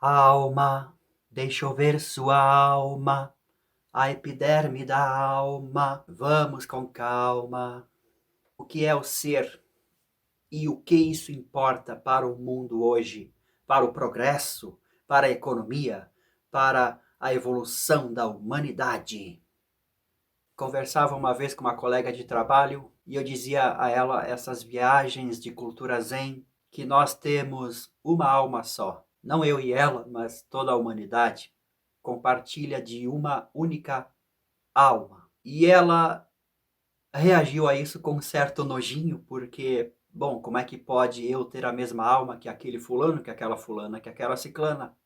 Alma, deixa eu ver sua alma, a epiderme da alma, vamos com calma. O que é o ser e o que isso importa para o mundo hoje, para o progresso, para a economia, para a evolução da humanidade? Conversava uma vez com uma colega de trabalho e eu dizia a ela essas viagens de cultura zen que nós temos uma alma só. Não eu e ela, mas toda a humanidade compartilha de uma única alma. E ela reagiu a isso com um certo nojinho, porque, bom, como é que pode eu ter a mesma alma que aquele fulano, que aquela fulana, que aquela ciclana?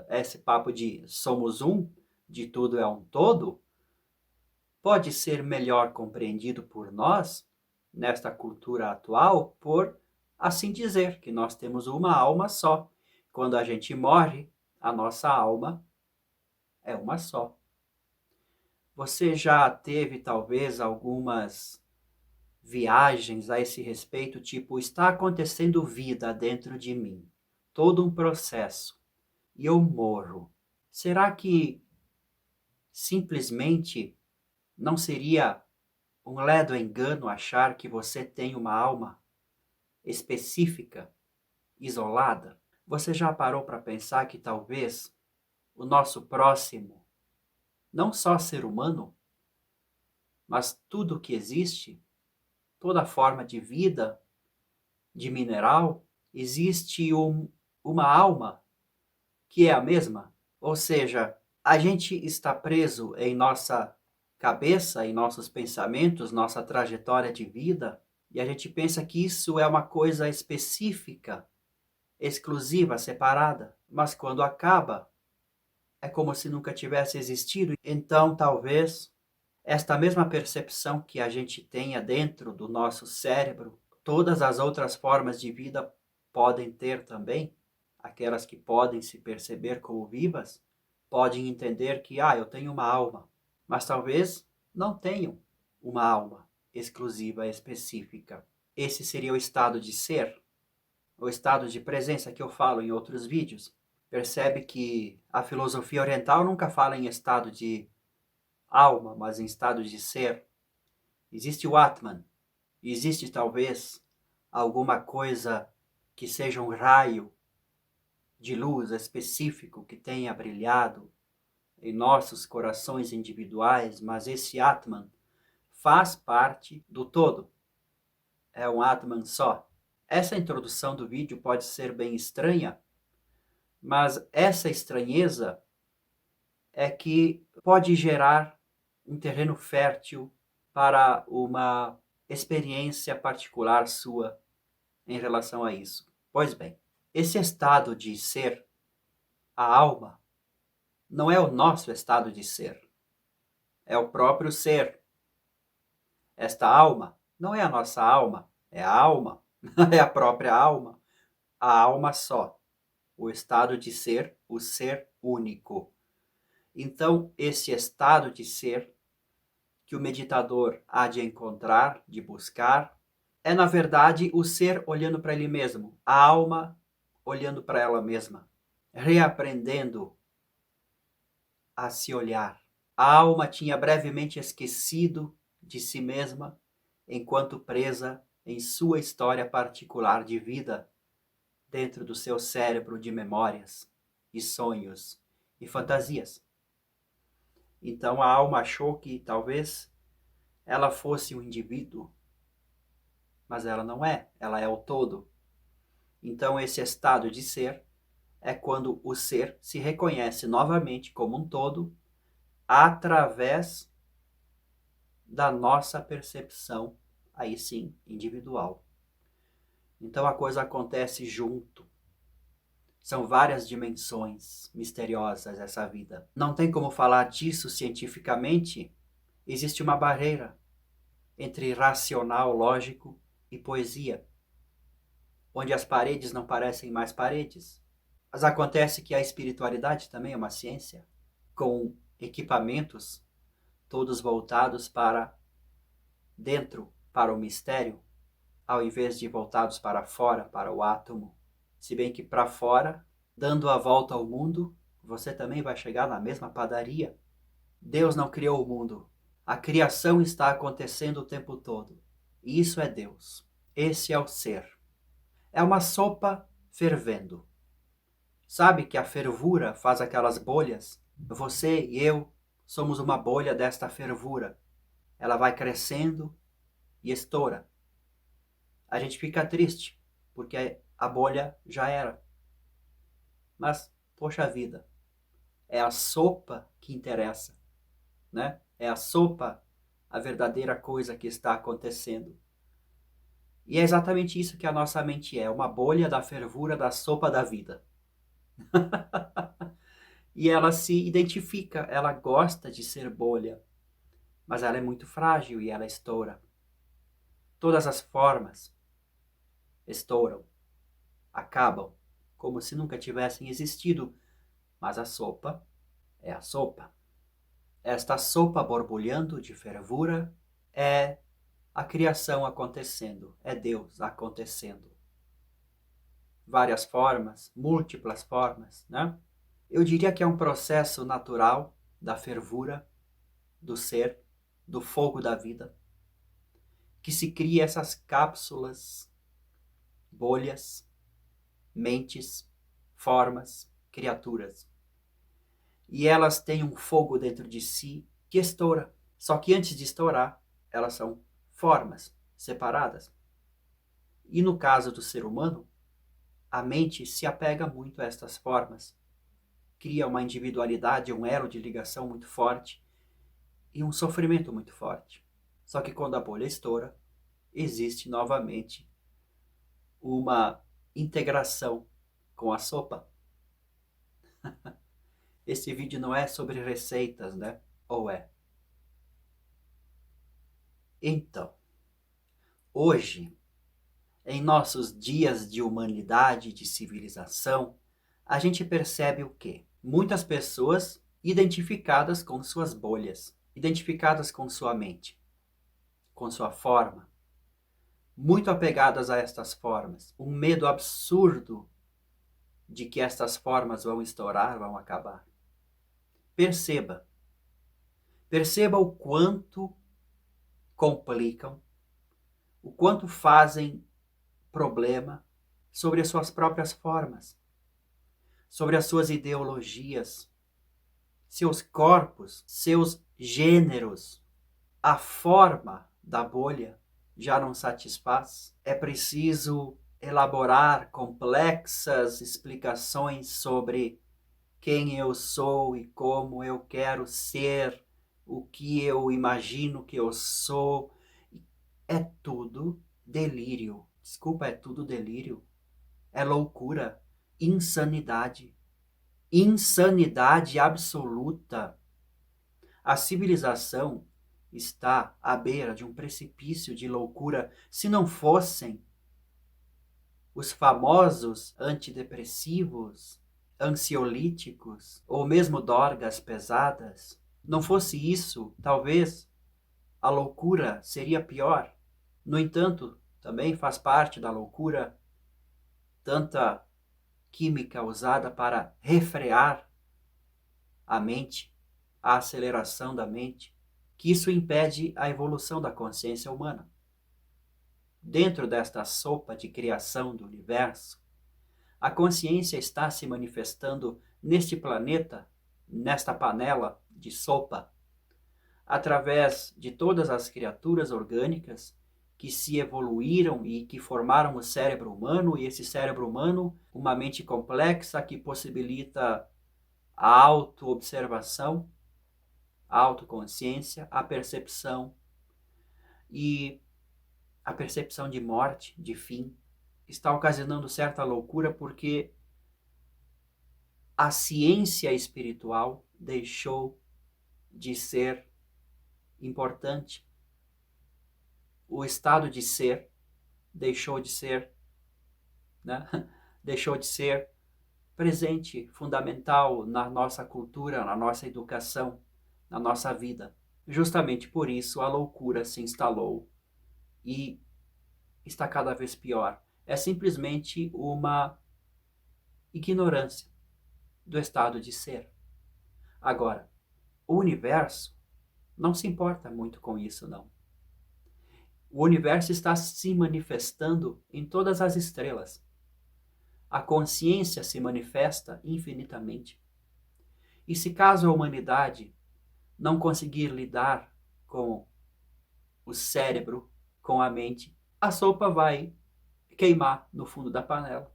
Esse papo de somos um, de tudo é um todo, pode ser melhor compreendido por nós, nesta cultura atual, por assim dizer, que nós temos uma alma só. Quando a gente morre, a nossa alma é uma só. Você já teve talvez algumas viagens a esse respeito, tipo, está acontecendo vida dentro de mim, todo um processo, e eu morro. Será que simplesmente não seria um ledo engano achar que você tem uma alma específica, isolada? Você já parou para pensar que talvez o nosso próximo, não só ser humano, mas tudo que existe, toda forma de vida, de mineral, existe uma alma que é a mesma? Ou seja, a gente está preso em nossa cabeça, em nossos pensamentos, nossa trajetória de vida, e a gente pensa que isso é uma coisa específica, exclusiva, separada. Mas quando acaba, é como se nunca tivesse existido. Então, talvez, esta mesma percepção que a gente tenha dentro do nosso cérebro, todas as outras formas de vida podem ter também, aquelas que podem se perceber como vivas, podem entender que, eu tenho uma alma, mas talvez não tenham uma alma exclusiva, específica. Esse seria o estado de ser, o estado de presença que eu falo em outros vídeos. Percebe que a filosofia oriental nunca fala em estado de alma, mas em estado de ser. Existe o Atman, existe talvez alguma coisa que seja um raio de luz específico que tenha brilhado em nossos corações individuais, mas esse Atman faz parte do todo. É um Atman só. Essa introdução do vídeo pode ser bem estranha, mas essa estranheza é que pode gerar um terreno fértil para uma experiência particular sua em relação a isso. Pois bem, esse estado de ser, a alma, não é o nosso estado de ser, é o próprio ser. Esta alma não é a nossa alma, é a alma, é a própria alma, a alma só, o estado de ser, o ser único. Então, esse estado de ser que o meditador há de encontrar, de buscar, é na verdade o ser olhando para ele mesmo, a alma olhando para ela mesma, reaprendendo a se olhar. A alma tinha brevemente esquecido de si mesma enquanto presa em sua história particular de vida dentro do seu cérebro de memórias e sonhos e fantasias. Então a alma achou que talvez ela fosse um indivíduo, mas ela não é, ela é o todo. Então esse estado de ser é quando o ser se reconhece novamente como um todo através da nossa percepção, aí sim, individual. Então a coisa acontece junto. São várias dimensões misteriosas essa vida. Não tem como falar disso cientificamente. Existe uma barreira entre racional, lógico e poesia, onde as paredes não parecem mais paredes. Mas acontece que a espiritualidade também é uma ciência, com equipamentos todos voltados para dentro, para o mistério, ao invés de voltados para fora, para o átomo. Se bem que para fora, dando a volta ao mundo, você também vai chegar na mesma padaria. Deus não criou o mundo. A criação está acontecendo o tempo todo. E isso é Deus. Esse é o ser. É uma sopa fervendo. Sabe que a fervura faz aquelas bolhas? Você e eu somos uma bolha desta fervura. Ela vai crescendo e estoura. A gente fica triste, porque a bolha já era. Mas, poxa vida, é a sopa que interessa, né? É a sopa a verdadeira coisa que está acontecendo. E é exatamente isso que a nossa mente é, uma bolha da fervura da sopa da vida. E ela se identifica, ela gosta de ser bolha, mas ela é muito frágil e ela estoura. Todas as formas estouram, acabam, como se nunca tivessem existido, mas a sopa é a sopa. Esta sopa borbulhando de fervura é a criação acontecendo, é Deus acontecendo. Várias formas, múltiplas formas, né? Eu diria que é um processo natural da fervura, do ser, do fogo da vida, que se cria essas cápsulas, bolhas, mentes, formas, criaturas. E elas têm um fogo dentro de si que estoura. Só que antes de estourar, elas são formas separadas. E no caso do ser humano, a mente se apega muito a estas formas, cria uma individualidade, um elo de ligação muito forte e um sofrimento muito forte. Só que quando a bolha estoura, existe novamente uma integração com a sopa. Esse vídeo não é sobre receitas, né? Ou é? Então, hoje, em nossos dias de humanidade, de civilização, a gente percebe o quê? Muitas pessoas identificadas com suas bolhas, identificadas com sua mente, com sua forma, muito apegadas a estas formas. Um medo absurdo de que estas formas vão estourar, vão acabar. Perceba. Perceba o quanto complicam, o quanto fazem problema sobre as suas próprias formas, sobre as suas ideologias, seus corpos, seus gêneros. A forma da bolha já não satisfaz. É preciso elaborar complexas explicações sobre quem eu sou e como eu quero ser, o que eu imagino que eu sou. É tudo delírio. Desculpa, é tudo delírio. É loucura, insanidade. Insanidade absoluta. A civilização está à beira de um precipício de loucura. Se não fossem os famosos antidepressivos, ansiolíticos ou mesmo drogas pesadas, não fosse isso, talvez a loucura seria pior. No entanto, também faz parte da loucura tanta química usada para refrear a mente, a aceleração da mente, que isso impede a evolução da consciência humana. Dentro desta sopa de criação do universo, a consciência está se manifestando neste planeta, nesta panela de sopa, através de todas as criaturas orgânicas que se evoluíram e que formaram o cérebro humano, e esse cérebro humano, uma mente complexa que possibilita a autoobservação, a autoconsciência, a percepção e a percepção de morte, de fim, está ocasionando certa loucura porque a ciência espiritual deixou de ser importante. O estado de ser deixou de ser, né? Deixou de ser presente, fundamental na nossa cultura, na nossa educação, na nossa vida. Justamente por isso a loucura se instalou e está cada vez pior. É simplesmente uma ignorância do estado de ser. Agora, o universo não se importa muito com isso, não. O universo está se manifestando em todas as estrelas. A consciência se manifesta infinitamente. E se caso a humanidade não conseguir lidar com o cérebro, com a mente, a sopa vai queimar no fundo da panela.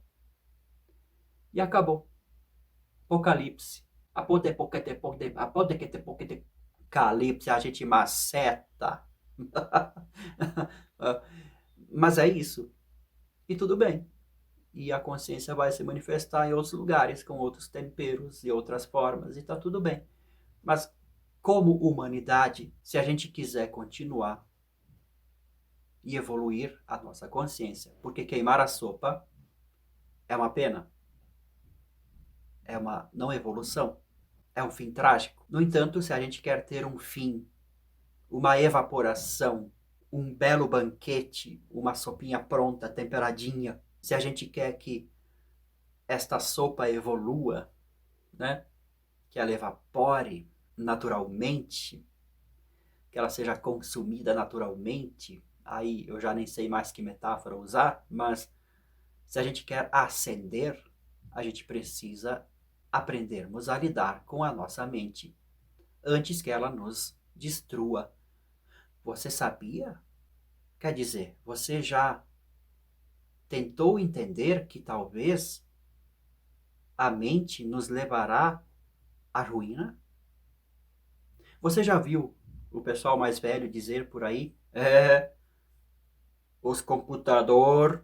E acabou. Apocalipse. Apocalipse, a gente maceta. Mas é isso. E tudo bem. E a consciência vai se manifestar em outros lugares, com outros temperos e outras formas, e tá tudo bem. Mas como humanidade, se a gente quiser continuar e evoluir a nossa consciência, porque queimar a sopa é uma pena, é uma não evolução, é um fim trágico. No entanto, se a gente quer ter um fim, uma evaporação, um belo banquete, uma sopinha pronta, temperadinha, se a gente quer que esta sopa evolua, né? Que ela evapore naturalmente, que ela seja consumida naturalmente, aí eu já nem sei mais que metáfora usar, mas se a gente quer ascender, a gente precisa aprendermos a lidar com a nossa mente antes que ela nos destrua. Você sabia? Quer dizer, você já tentou entender que talvez a mente nos levará à ruína? Você já viu o pessoal mais velho dizer por aí? Os computadores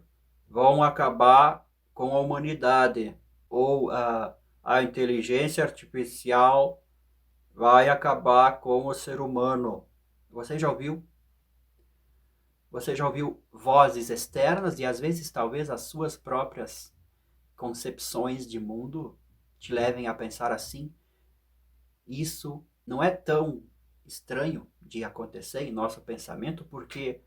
vão acabar com a humanidade. Ou a inteligência artificial vai acabar com o ser humano. Você já ouviu? Você já ouviu vozes externas e às vezes talvez as suas próprias concepções de mundo te levem a pensar assim? Isso não é tão estranho de acontecer em nosso pensamento, porque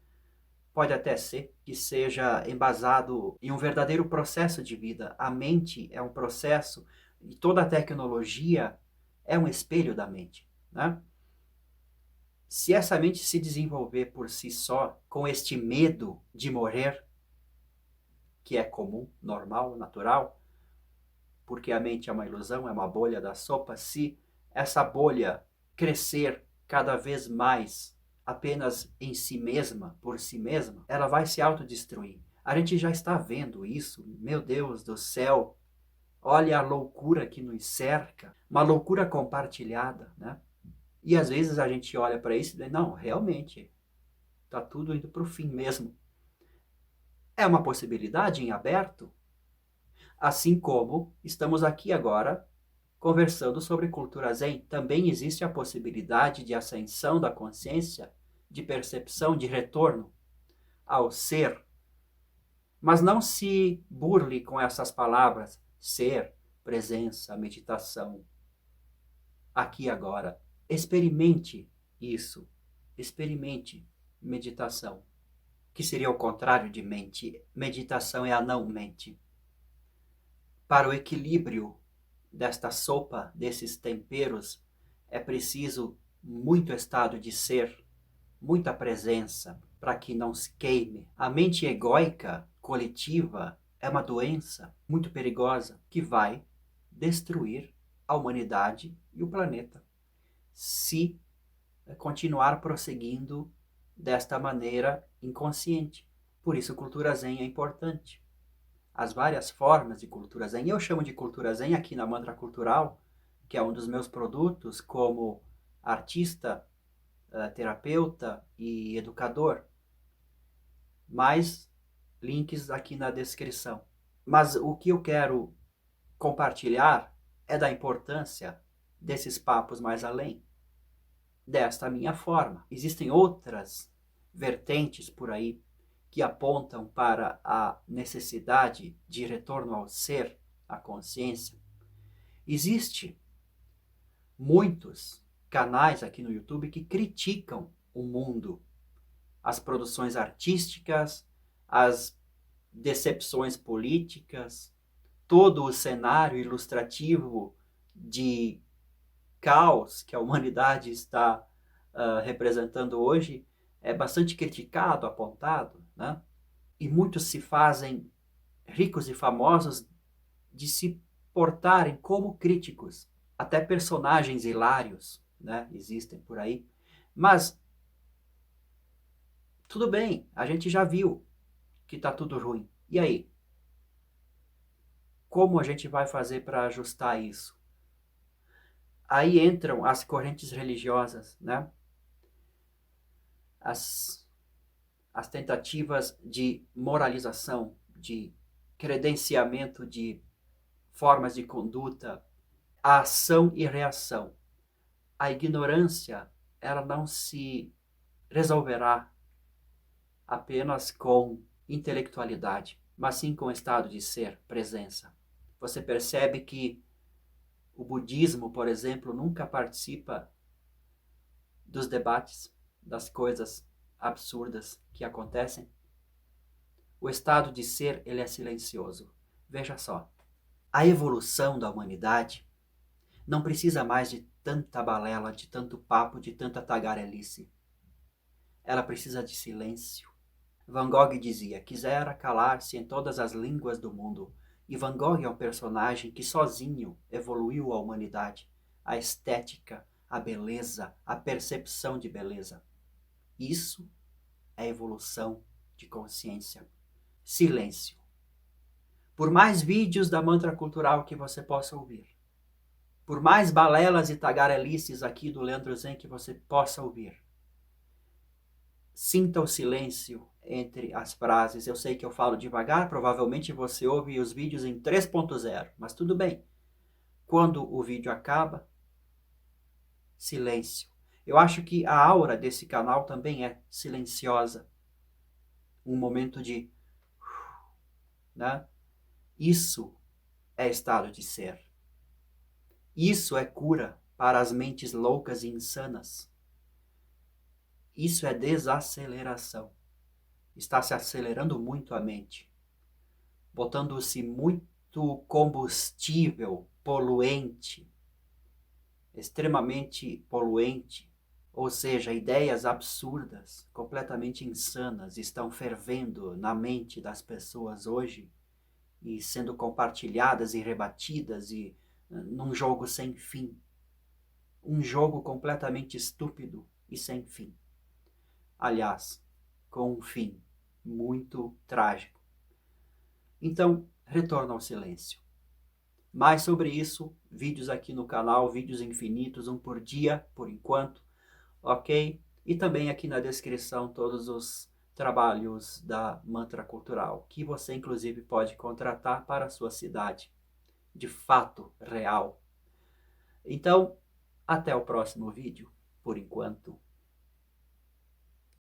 pode até ser que seja embasado em um verdadeiro processo de vida. A mente é um processo e toda a tecnologia é um espelho da mente, né? Se essa mente se desenvolver por si só, com este medo de morrer, que é comum, normal, natural, porque a mente é uma ilusão, é uma bolha da sopa, se essa bolha crescer cada vez mais apenas em si mesma, por si mesma, ela vai se autodestruir. A gente já está vendo isso, meu Deus do céu, olha a loucura que nos cerca, uma loucura compartilhada, né? E às vezes a gente olha para isso e diz, não, realmente, está tudo indo para o fim mesmo. É uma possibilidade em aberto, assim como estamos aqui agora conversando sobre cultura zen, também existe a possibilidade de ascensão da consciência, de percepção, de retorno ao ser. Mas não se burle com essas palavras, ser, presença, meditação, aqui agora. Experimente isso. Experimente meditação, que seria o contrário de mente. Meditação é a não mente. Para o equilíbrio desta sopa, desses temperos, é preciso muito estado de ser, muita presença, para que não se queime. A mente egóica, coletiva, é uma doença muito perigosa que vai destruir a humanidade e o planeta, se continuar prosseguindo desta maneira inconsciente. Por isso, cultura zen é importante. As várias formas de cultura zen. Eu chamo de cultura zen aqui na Mantra Cultural, que é um dos meus produtos como artista, terapeuta e educador. Mais links aqui na descrição. Mas o que eu quero compartilhar é da importância desses papos mais além, desta minha forma. Existem outras vertentes por aí que apontam para a necessidade de retorno ao ser, à consciência. Existe muitos canais aqui no YouTube que criticam o mundo, as produções artísticas, as decepções políticas, todo o cenário ilustrativo de caos que a humanidade está representando hoje é bastante criticado, apontado, né? E muitos se fazem ricos e famosos de se portarem como críticos. Até personagens hilários, né, existem por aí. Mas tudo bem, a gente já viu que está tudo ruim. E aí? Como a gente vai fazer para ajustar isso? Aí entram as correntes religiosas, né? As, as tentativas de moralização, de credenciamento de formas de conduta, a ação e reação. A ignorância, ela não se resolverá apenas com intelectualidade, mas sim com estado de ser, presença. Você percebe que o budismo, por exemplo, nunca participa dos debates, das coisas absurdas que acontecem. O estado de ser, ele é silencioso. Veja só, a evolução da humanidade não precisa mais de tanta balela, de tanto papo, de tanta tagarelice. Ela precisa de silêncio. Van Gogh dizia: quisera calar-se em todas as línguas do mundo. E Van Gogh é um personagem que sozinho evoluiu a humanidade, a estética, a beleza, a percepção de beleza. Isso é evolução de consciência. Silêncio. Por mais vídeos da mantra cultural que você possa ouvir, por mais balelas e tagarelices aqui do Leandro Zen que você possa ouvir, sinta o silêncio entre as frases. Eu sei que eu falo devagar, provavelmente você ouve os vídeos em 3.0, mas tudo bem. Quando o vídeo acaba, silêncio. Eu acho que a aura desse canal também é silenciosa. Um momento de... né? Isso é estado de ser. Isso é cura para as mentes loucas e insanas. Isso é desaceleração. Está se acelerando muito a mente, botando-se muito combustível poluente, extremamente poluente, ou seja, ideias absurdas, completamente insanas, estão fervendo na mente das pessoas hoje e sendo compartilhadas e rebatidas e num jogo sem fim. Um jogo completamente estúpido e sem fim. Aliás, com um fim muito trágico. Então, retorno ao silêncio. Mais sobre isso, vídeos aqui no canal, vídeos infinitos, um por dia, por enquanto, ok? E também aqui na descrição todos os trabalhos da Mantra Cultural, que você inclusive pode contratar para a sua cidade, de fato real. Então, até o próximo vídeo, por enquanto.